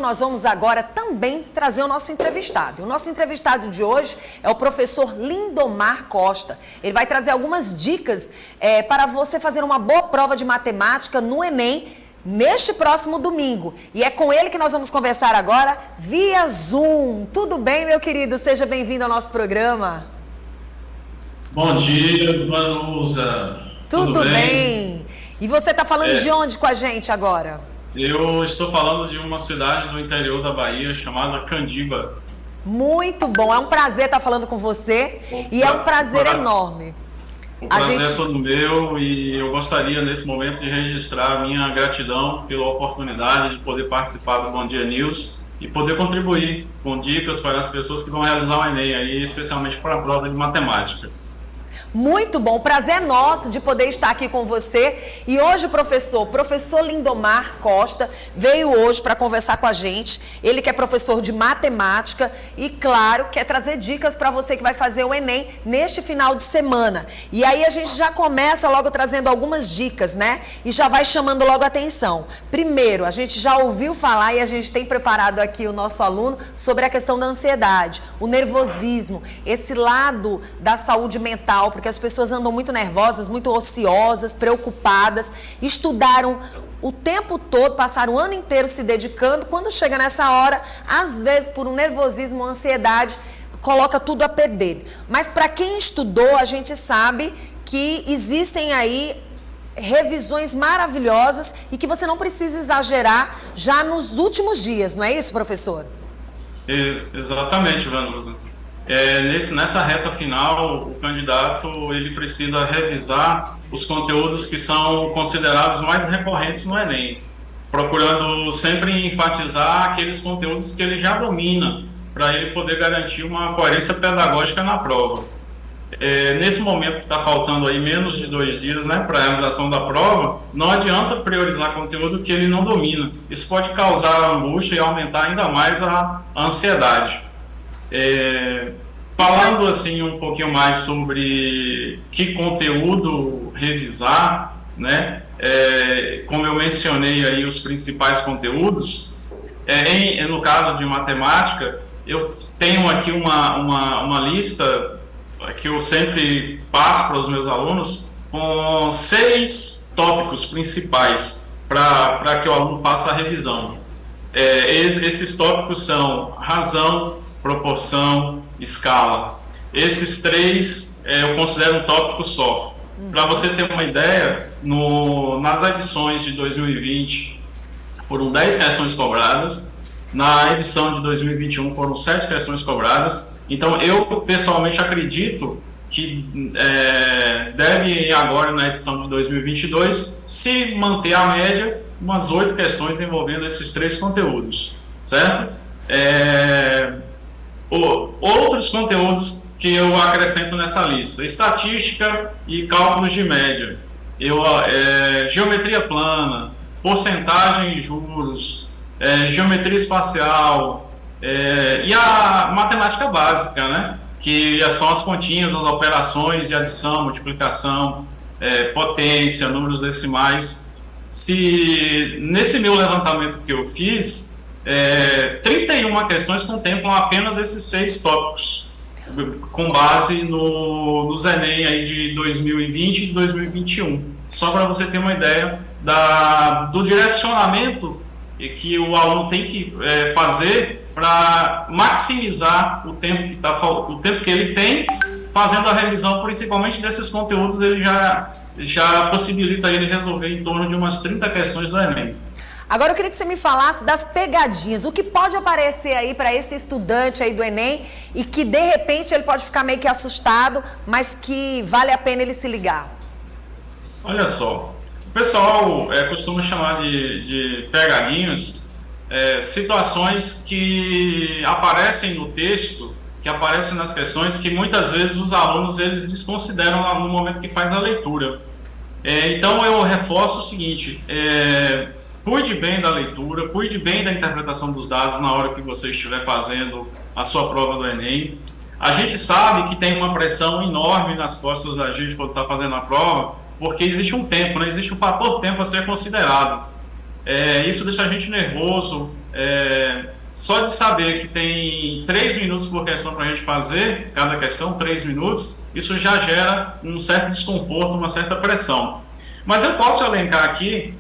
nós vamos agora também trazer o nosso entrevistado. O nosso entrevistado de hoje é o professor Lindomar Costa. Ele vai trazer algumas dicas para você fazer uma boa prova de matemática no Enem neste próximo domingo. E é com ele que nós vamos conversar agora via Zoom. Tudo bem, meu querido? Seja bem-vindo ao nosso programa. Bom dia, Vanusa. Tudo bem? E você está falando de onde com a gente agora? Eu estou falando de uma cidade do interior da Bahia chamada Candiba. Muito bom, é um prazer estar falando com você e é um prazer enorme. O prazer é todo meu e eu gostaria nesse momento de registrar a minha gratidão pela oportunidade de poder participar do Bom Dia News e poder contribuir com dicas para as pessoas que vão realizar o Enem, aí, especialmente para a prova de matemática. Muito bom, o prazer é nosso de poder estar aqui com você. E hoje o professor Lindomar Costa veio hoje para conversar com a gente. Ele que é professor de matemática e, claro, quer trazer dicas para você que vai fazer o Enem neste final de semana. E aí a gente já começa logo trazendo algumas dicas, né? E já vai chamando logo a atenção. Primeiro, a gente já ouviu falar e a gente tem preparado aqui o nosso aluno sobre a questão da ansiedade, o nervosismo, esse lado da saúde mental, porque as pessoas andam muito nervosas, muito ociosas, preocupadas, estudaram o tempo todo, passaram o ano inteiro se dedicando, quando chega nessa hora, às vezes por um nervosismo, uma ansiedade, coloca tudo a perder. Mas para quem estudou, a gente sabe que existem aí revisões maravilhosas e que você não precisa exagerar já nos últimos dias, não é isso, professor? Exatamente, Vanusa. Nessa reta final, o candidato ele precisa revisar os conteúdos que são considerados mais recorrentes no Enem, procurando sempre enfatizar aqueles conteúdos que ele já domina, para ele poder garantir uma coerência pedagógica na prova. Nesse momento que está faltando aí menos de 2 dias, né, para a realização da prova, não adianta priorizar conteúdo que ele não domina. Isso pode causar angústia e aumentar ainda mais a ansiedade. Falando assim um pouquinho mais sobre que conteúdo revisar, né? Como eu mencionei aí os principais conteúdos, no caso de matemática, eu tenho aqui uma lista que eu sempre passo para os meus alunos com 6 tópicos principais para que o aluno faça a revisão. Esses tópicos são razão, proporção, escala. Esses 3 eu considero um tópico só. Para você ter uma ideia, nas edições de 2020 foram 10 questões cobradas, na edição de 2021 foram 7 questões cobradas. Então eu pessoalmente acredito que deve agora na edição de 2022 se manter a média umas 8 questões envolvendo esses 3 conteúdos, certo? Outros conteúdos que eu acrescento nessa lista: estatística e cálculos de média, geometria plana, porcentagem e juros, geometria espacial, e a matemática básica, né? Que são as continhas, as operações de adição, multiplicação, potência, números decimais. Se nesse meu levantamento que eu fiz, 31 questões contemplam apenas esses 6 tópicos, com base nos Enem aí de 2020 e de 2021. Só para você ter uma ideia do direcionamento que o aluno tem que fazer para maximizar o tempo que ele tem fazendo a revisão, principalmente desses conteúdos. Ele já possibilita ele resolver em torno de umas 30 questões do Enem. Agora eu queria que você me falasse das pegadinhas, o que pode aparecer aí para esse estudante aí do Enem e que de repente ele pode ficar meio que assustado, mas que vale a pena ele se ligar. Olha só, o pessoal costuma chamar de pegadinhas situações que aparecem no texto, que aparecem nas questões, que muitas vezes os alunos eles desconsideram no momento que faz a leitura. Então eu reforço o seguinte: cuide bem da leitura, cuide bem da interpretação dos dados na hora que você estiver fazendo a sua prova do Enem. A gente sabe que tem uma pressão enorme nas costas da gente quando está fazendo a prova, porque existe um tempo, né? Existe um fator tempo a ser considerado. Isso deixa a gente nervoso, só de saber que tem 3 minutos por questão para a gente fazer, cada questão, 3 minutos, isso já gera um certo desconforto, uma certa pressão. Mas eu posso elencar aqui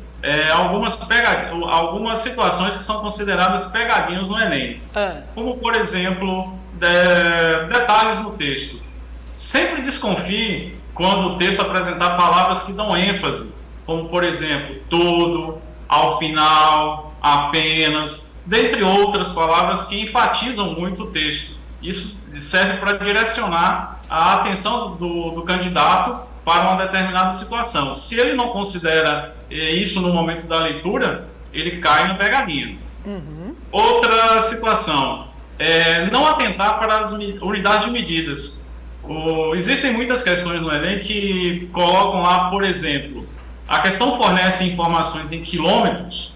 algumas situações que são consideradas pegadinhas no Enem. Como, por exemplo, detalhes no texto. Sempre desconfie quando o texto apresentar palavras que dão ênfase, como, por exemplo, todo, ao final, apenas, dentre outras palavras que enfatizam muito o texto. Isso serve para direcionar a atenção do candidato para uma determinada situação. Se ele não considera isso no momento da leitura, ele cai na pegadinha. Outra situação, não atentar para as unidades de medidas. Existem muitas questões no Enem que colocam lá, por exemplo, a questão fornece informações em quilômetros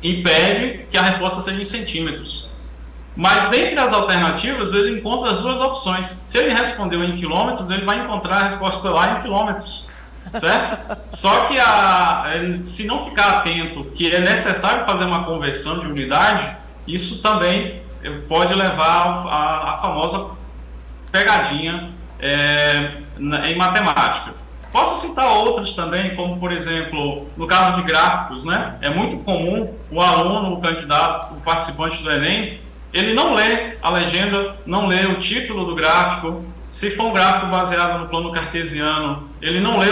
e pede que a resposta seja em centímetros. Mas dentre as alternativas, ele encontra as duas opções. Se ele respondeu em quilômetros, ele vai encontrar a resposta lá em quilômetros, certo? Só que se não ficar atento que é necessário fazer uma conversão de unidade, isso também pode levar à famosa pegadinha em matemática. Posso citar outros também, como, por exemplo, no caso de gráficos, né? É muito comum o aluno, o candidato, o participante do Enem, ele não lê a legenda, não lê o título do gráfico. Se for um gráfico baseado no plano cartesiano, ele não lê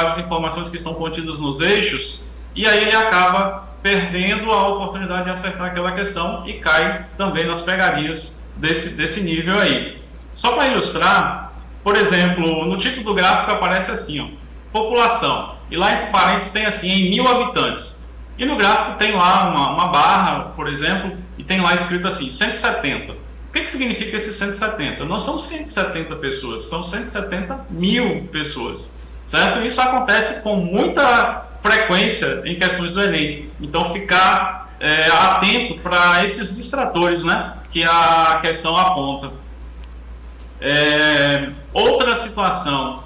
as informações que estão contidas nos eixos, e aí ele acaba perdendo a oportunidade de acertar aquela questão e cai também nas pegadinhas desse nível aí. Só para ilustrar, por exemplo, no título do gráfico aparece assim, ó, população, e lá entre parênteses tem assim, em 1000 habitantes. E no gráfico tem lá uma barra, por exemplo, e tem lá escrito assim, 170. O que significa esse 170? Não são 170 pessoas, são 170 mil pessoas, certo? Isso acontece com muita frequência em questões do Enem. Então, ficar atento para esses distratores, né, que a questão aponta. Outra situação,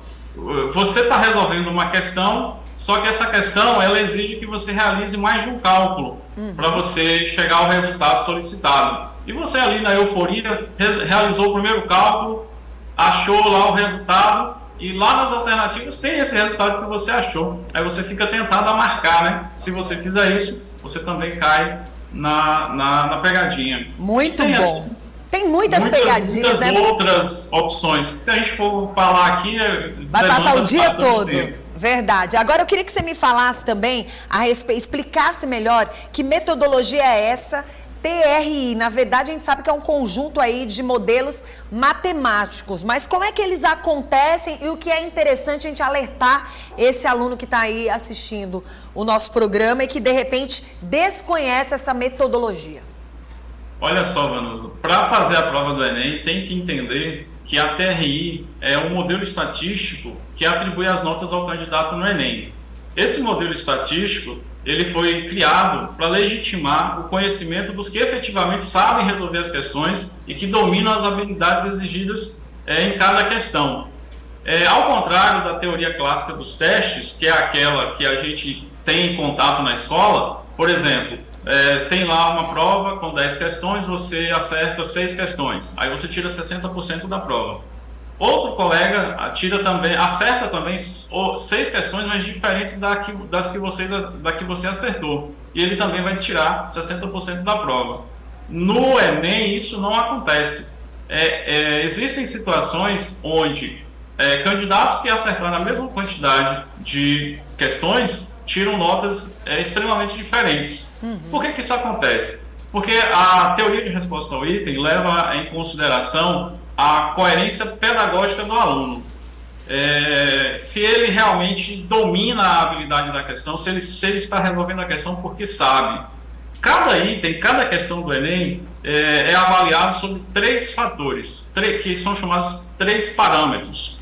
você está resolvendo uma questão, só que essa questão ela exige que você realize mais de um cálculo para você chegar ao resultado solicitado. E você ali na euforia realizou o primeiro cálculo, achou lá o resultado, e lá nas alternativas tem esse resultado que você achou. Aí você fica tentado a marcar, né? Se você fizer isso, você também cai na pegadinha. Muito bom. Tem muitas pegadinhas, né? Outras opções. Se a gente for falar aqui, vai passar o dia todo. Tempo. Verdade. Agora eu queria que você me falasse também a respeito, explicasse melhor que metodologia é essa, TRI. Na verdade, a gente sabe que é um conjunto aí de modelos matemáticos, mas como é que eles acontecem e o que é interessante a gente alertar esse aluno que está aí assistindo o nosso programa e que de repente desconhece essa metodologia? Olha só, Vanusa, para fazer a prova do Enem tem que entender que a TRI é um modelo estatístico que atribui as notas ao candidato no Enem. Esse modelo estatístico ele foi criado para legitimar o conhecimento dos que efetivamente sabem resolver as questões e que dominam as habilidades exigidas em cada questão. Ao contrário da teoria clássica dos testes, que é aquela que a gente tem em contato na escola, por exemplo, tem lá uma prova com 10 questões, você acerta 6 questões, aí você tira 60% da prova. Outro colega acerta também 6 questões, mas diferentes da que você acertou. E ele também vai tirar 60% da prova. No Enem, isso não acontece. Existem situações onde candidatos que acertaram a mesma quantidade de questões tiram notas extremamente diferentes. Por que isso acontece? Porque a teoria de resposta ao item leva em consideração a coerência pedagógica do aluno. Se ele realmente domina a habilidade da questão, se ele está resolvendo a questão porque sabe. Cada item, cada questão do Enem é avaliado sobre 3 fatores, que são chamados 3 parâmetros.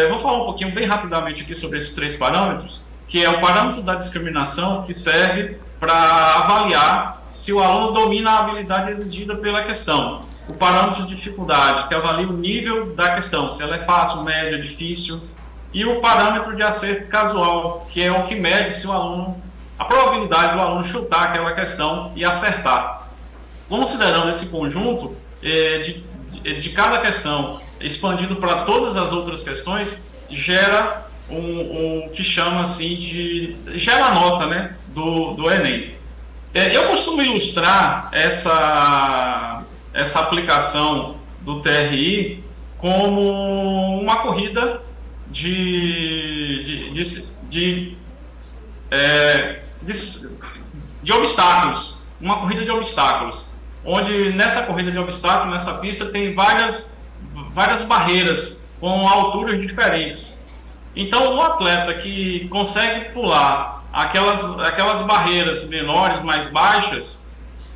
Vou falar um pouquinho bem rapidamente aqui sobre esses 3 parâmetros, que é o parâmetro da discriminação, que serve para avaliar se o aluno domina a habilidade exigida pela questão. O parâmetro de dificuldade, que avalia o nível da questão, se ela é fácil, média, difícil. E o parâmetro de acerto casual, que é o que mede se a probabilidade do aluno chutar aquela questão e acertar. considerando esse conjunto de cada questão, expandido para todas as outras questões, gera um que chama assim gera a nota, né, do Enem. Eu costumo ilustrar essa aplicação do TRI como uma corrida de obstáculos, uma corrida de obstáculos, onde nessa corrida de obstáculos, nessa pista, tem várias barreiras com alturas diferentes. Então, o atleta que consegue pular aquelas barreiras menores, mais baixas,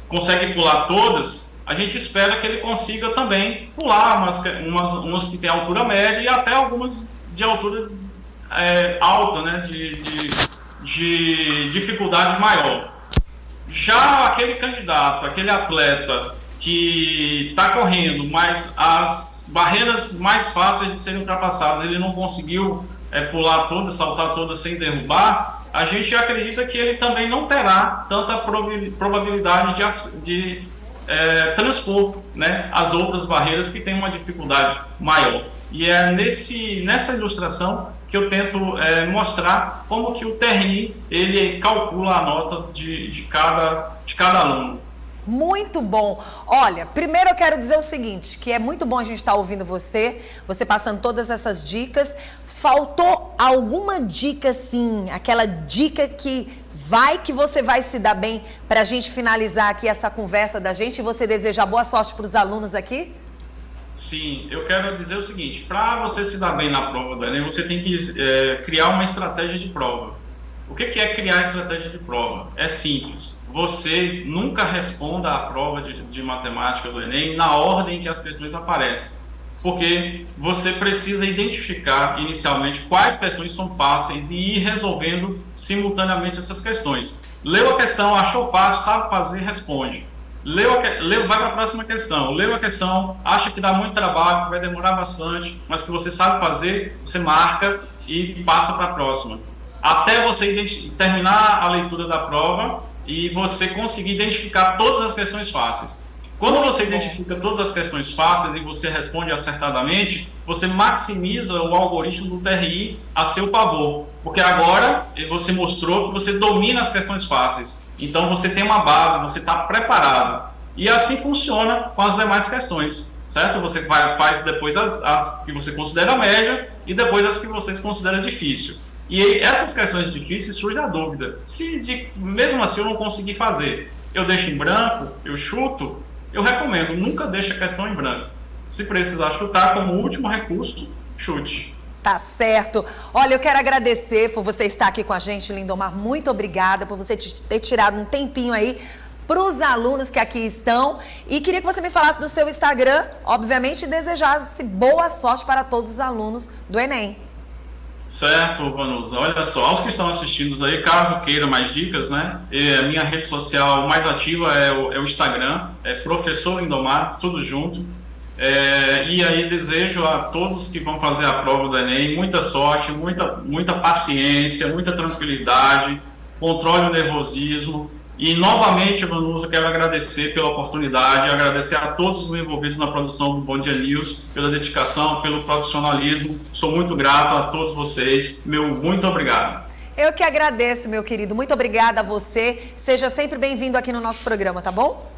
consegue pular todas, a gente espera que ele consiga também pular umas que tem altura média e até algumas de altura alta, né, de dificuldade maior. Já aquele candidato, aquele atleta que está correndo, mas as barreiras mais fáceis de serem ultrapassadas, ele não conseguiu pular todas, saltar todas sem derrubar, a gente acredita que ele também não terá tanta probabilidade de transpor, né, as outras barreiras que têm uma dificuldade maior. E é nessa ilustração que eu tento mostrar como que o TRI ele calcula a nota de cada aluno. Muito bom. Olha, primeiro eu quero dizer o seguinte, que é muito bom a gente estar ouvindo você passando todas essas dicas. Faltou alguma dica, sim, aquela dica que você vai se dar bem para a gente finalizar aqui essa conversa da gente e você desejar boa sorte para os alunos aqui? Sim, eu quero dizer o seguinte, para você se dar bem na prova do Enem, você tem que criar uma estratégia de prova. O que é criar estratégia de prova? É simples. Você nunca responda à prova de matemática do Enem na ordem que as questões aparecem. Porque você precisa identificar inicialmente quais questões são fáceis e ir resolvendo simultaneamente essas questões. Leu a questão, achou fácil, sabe fazer, responde. Vai para a próxima questão. Leu a questão, acha que dá muito trabalho, que vai demorar bastante, mas que você sabe fazer, você marca e passa para a próxima. Até você terminar a leitura da prova e você conseguir identificar todas as questões fáceis. Quando você identifica todas as questões fáceis e você responde acertadamente, você maximiza o algoritmo do TRI a seu favor. Porque agora você mostrou que você domina as questões fáceis. Então você tem uma base, você está preparado. E assim funciona com as demais questões, certo? Você faz depois as que você considera média e depois as que você considera difícil. E essas questões difíceis surge a dúvida. Mesmo assim eu não conseguir fazer, eu deixo em branco, eu chuto, eu recomendo, nunca deixe a questão em branco. Se precisar chutar como último recurso, chute. Tá certo. Olha, eu quero agradecer por você estar aqui com a gente, Lindomar. Muito obrigada por você ter tirado um tempinho aí para os alunos que aqui estão. E queria que você me falasse do seu Instagram, obviamente, e desejasse boa sorte para todos os alunos do Enem. Certo, Vanusa. Olha só, aos que estão assistindo aí, caso queira mais dicas, né? A minha rede social mais ativa é o Instagram, Professor Lindomar, tudo junto. E aí desejo a todos que vão fazer a prova do Enem muita sorte, muita paciência, muita tranquilidade, controle o nervosismo. E novamente, Vanusa, quero agradecer pela oportunidade, agradecer a todos os envolvidos na produção do Bom Dia News, pela dedicação, pelo profissionalismo. Sou muito grato a todos vocês. Muito obrigado. Eu que agradeço, meu querido. Muito obrigada a você. Seja sempre bem-vindo aqui no nosso programa, tá bom?